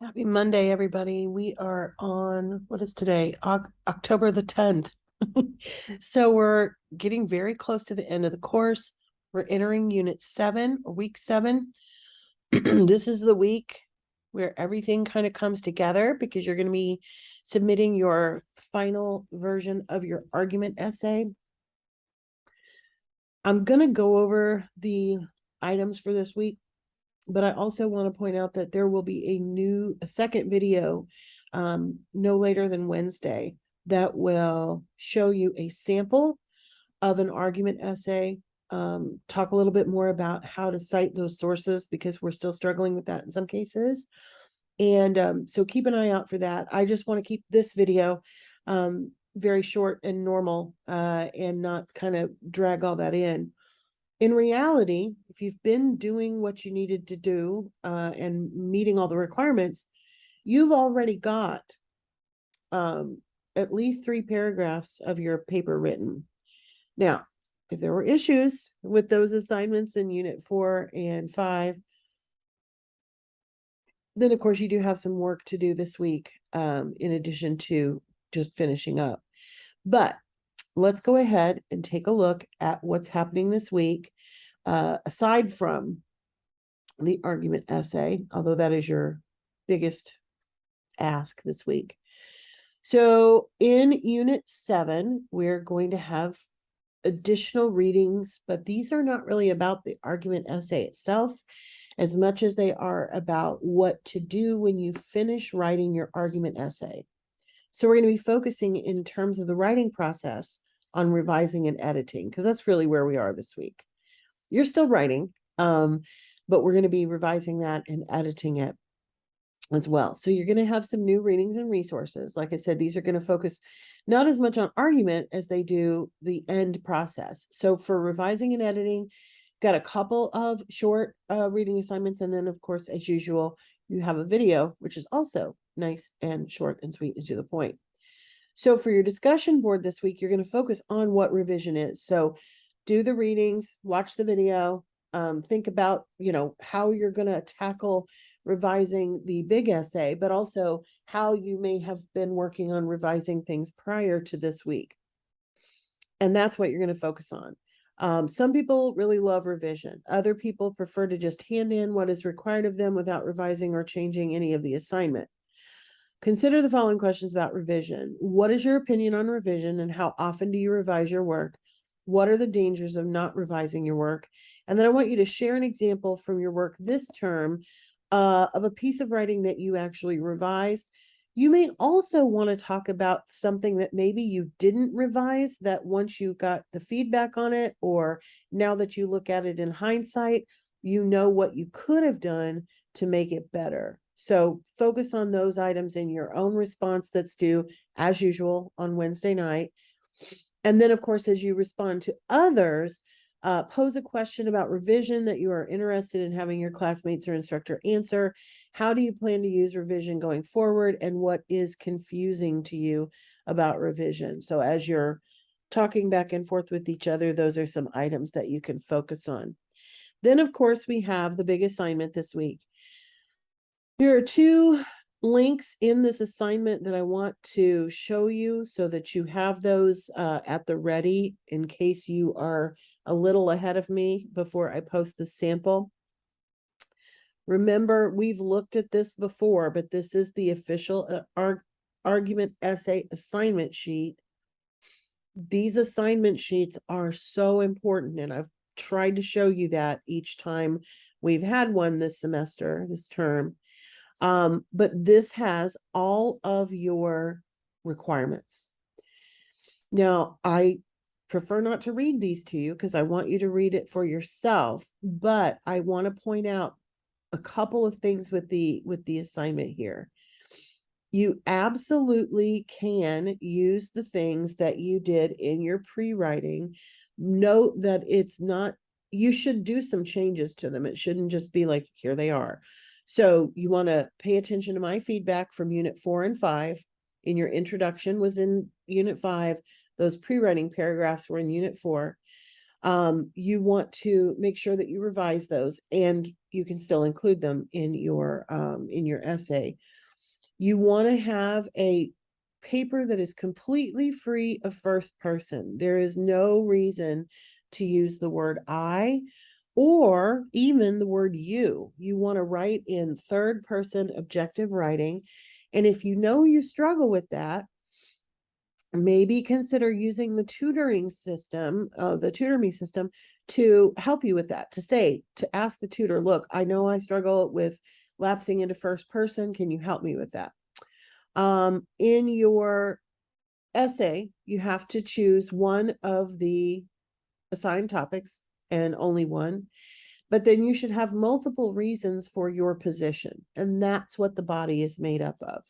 Happy Monday, everybody. We are on, what is today? October the 10th. So we're getting very close to the end of the course. We're entering unit 7 or week 7. This is the week where everything kind of comes together because you're going to be submitting your final version of your argument essay. I'm going to go over the items for this week, but I also want to point out that there will be a second video no later than Wednesday that will show you a sample of an argument essay, talk a little bit more about how to cite those sources because we're still struggling with that in some cases. And so keep an eye out for that. I just want to keep this video very short and normal and not kind of drag all that in. In reality, if you've been doing what you needed to do and meeting all the requirements, you've already got at least 3 paragraphs of your paper written. Now, if there were issues with those assignments in Unit 4 and 5, then of course you do have some work to do this week in addition to just finishing up. But let's go ahead and take a look at what's happening this week. Aside from the argument essay, although that is your biggest ask this week. So in Unit 7, we're going to have additional readings, but these are not really about the argument essay itself as much as they are about what to do when you finish writing your argument essay. So we're going to be focusing in terms of the writing process on revising and editing, because that's really where we are this week. You're still writing, but we're going to be revising that and editing it as well. So you're going to have some new readings and resources. Like I said, these are going to focus not as much on argument as they do the end process. So for revising and editing, got a couple of short reading assignments. And then, of course, as usual, you have a video, which is also nice and short and sweet and to the point. So for your discussion board this week, you're going to focus on what revision is. So do the readings, watch the video, think about, how you're going to tackle revising the big essay, but also how you may have been working on revising things prior to this week. And that's what you're going to focus on. Some people really love revision. Other people prefer to just hand in what is required of them without revising or changing any of the assignment. Consider the following questions about revision. What is your opinion on revision and how often do you revise your work? What are the dangers of not revising your work? And then I want you to share an example from your work this term of a piece of writing that you actually revised. You may also want to talk about something that maybe you didn't revise, that once you got the feedback on it, or now that you look at it in hindsight, you know what you could have done to make it better. So focus on those items in your own response that's due, as usual, on Wednesday night. And then, of course, as you respond to others, pose a question about revision that you are interested in having your classmates or instructor answer. How do you plan to use revision going forward? And what is confusing to you about revision? So as you're talking back and forth with each other, those are some items that you can focus on. Then, of course, we have the big assignment this week. There are 2 links in this assignment that I want to show you so that you have those at the ready in case you are a little ahead of me before I post the sample. Remember, we've looked at this before, but this is the official argument essay assignment sheet. These assignment sheets are so important, and I've tried to show you that each time we've had one this semester, this term. But this has all of your requirements. Now, I prefer not to read these to you because I want you to read it for yourself, but I want to point out a couple of things with the assignment here. You absolutely can use the things that you did in your pre-writing. Note that it's not, you should do some changes to them. It shouldn't just be like, here they are. So you want to pay attention to my feedback from Unit 4 and 5. In your introduction was in Unit 5. Those pre-writing paragraphs were in Unit 4. You want to make sure that you revise those, and you can still include them in your essay. You want to have a paper that is completely free of first person. There is no reason to use the word I or even the word you. You want to write in third person objective writing. And if you know you struggle with that, maybe consider using the tutoring system, the TutorMe system, to help you with that, to ask the tutor, look, I know I struggle with lapsing into first person. Can you help me with that? In your essay, you have to choose one of the assigned topics and only one, but then you should have multiple reasons for your position. And that's what the body is made up of.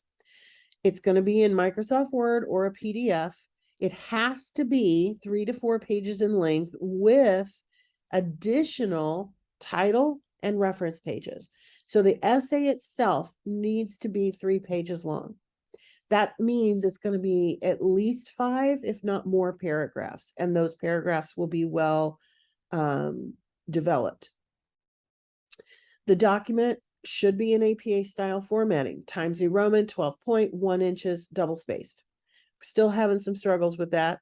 It's going to be in Microsoft Word or a PDF. It has to be 3 to 4 pages in length with additional title and reference pages. So the essay itself needs to be 3 pages long. That means it's going to be at least 5, if not more, paragraphs. And those paragraphs will be well developed. The document should be in APA style formatting, Times New Roman, 12 point, 1 inches, double spaced. We're still having some struggles with that.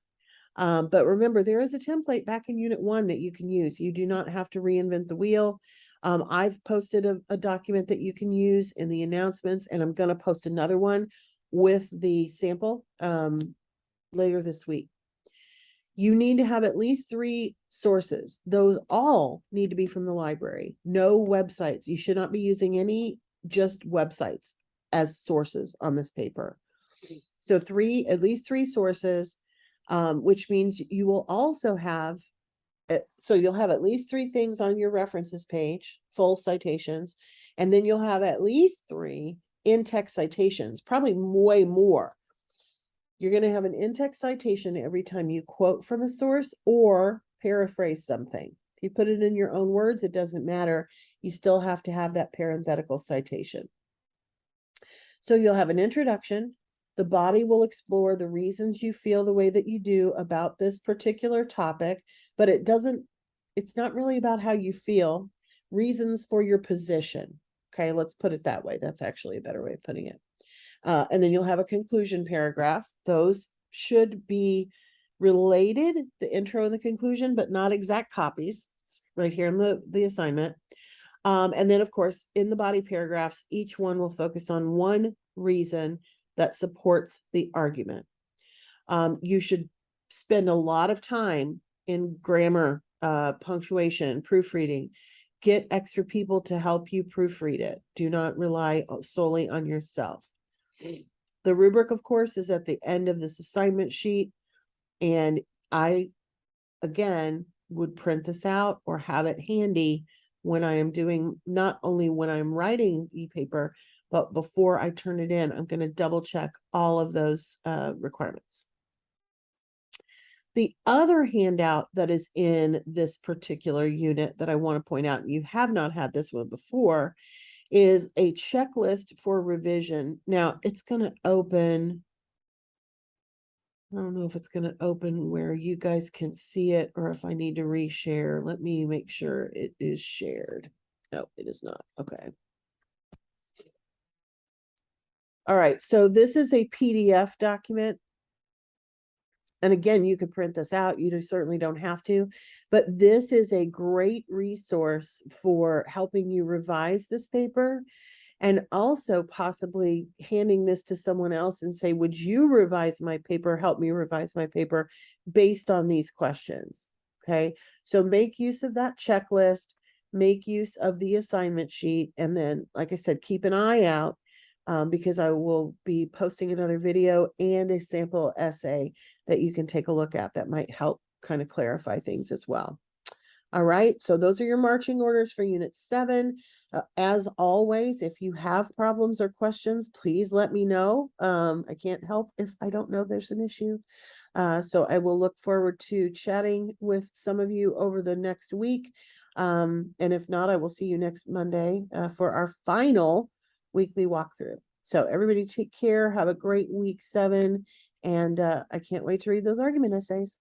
But remember, there is a template back in Unit 1 that you can use. You do not have to reinvent the wheel. I've posted a document that you can use in the announcements, and I'm going to post another one with the sample later this week. You need to have at least 3 sources. Those all need to be from the library. No websites. You should not be using any just websites as sources on this paper. So at least 3 sources, which means you will also have, so you'll have at least 3 things on your references page, full citations, and then you'll have at least 3 in-text citations, probably way more. You're going to have an in-text citation every time you quote from a source or paraphrase something. If you put it in your own words, it doesn't matter. You still have to have that parenthetical citation. So you'll have an introduction. The body will explore the reasons you feel the way that you do about this particular topic, but it's not really about how you feel. Reasons for your position. Okay, let's put it that way. That's actually a better way of putting it. And then you'll have a conclusion paragraph. Those should be related, the intro and the conclusion, but not exact copies. It's right here in the assignment. And then, of course, in the body paragraphs, each one will focus on one reason that supports the argument. You should spend a lot of time in grammar, punctuation, proofreading. Get extra people to help you proofread it. Do not rely solely on yourself. The rubric, of course, is at the end of this assignment sheet. And I, again, would print this out or have it handy when I am doing, not only when I'm writing e-paper, but before I turn it in, I'm going to double check all of those requirements. The other handout that is in this particular unit that I want to point out, and you have not had this one before, is a checklist for revision. Now it's going to open, I don't know if it's going to open where you guys can see it or if I need to reshare. Let me make sure it is shared. No, it is not. Okay. All right. So this is a PDF document. And again, you could print this out. You certainly don't have to, but this is a great resource for helping you revise this paper, and also possibly handing this to someone else and say, would you revise my paper, help me revise my paper based on these questions? Okay, so make use of that checklist, make use of the assignment sheet, and then, like I said, keep an eye out because I will be posting another video and a sample essay that you can take a look at that might help kind of clarify things as well. All right, so those are your marching orders for Unit 7. As always, if you have problems or questions, please let me know. I can't help if I don't know there's an issue. So I will look forward to chatting with some of you over the next week. And if not, I will see you next Monday for our final weekly walkthrough. So everybody take care. Have a great week 7. And I can't wait to read those argument essays.